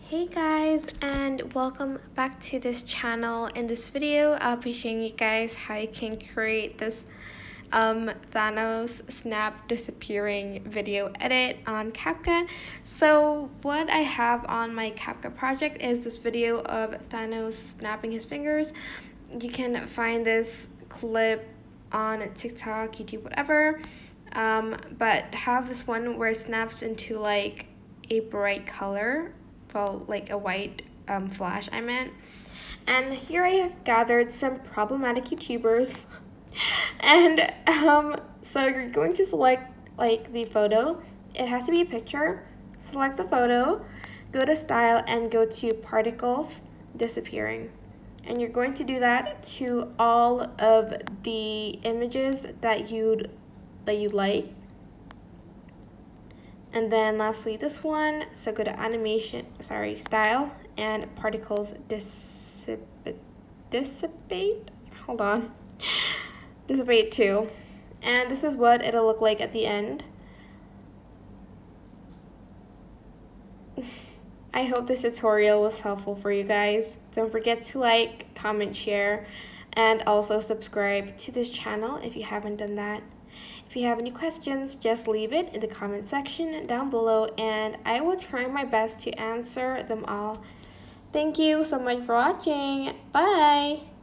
Hey guys, and welcome back to this channel. In this video, I'll be showing you guys how you can create this Thanos snap disappearing video edit on CapCut. So what I have on my CapCut project is this video of Thanos snapping his fingers. You can find this clip on TikTok, YouTube, whatever. But have this one where it snaps into like a bright color, well, like a white flash I meant. And here I have gathered some problematic YouTubers. And so you're going to select like the photo. It has to be a picture. Select the photo, go to style and go to particles disappearing. And you're going to do that to all of the images that you like. And then lastly this one, so go to style and particles dissipate, hold on, dissipate too. And this is what it'll look like at the end. I hope this tutorial was helpful for you guys. Don't forget to like, comment, share, and also subscribe to this channel if you haven't done that. If you have any questions, just leave it in the comment section down below and I will try my best to answer them all. Thank you so much for watching. Bye!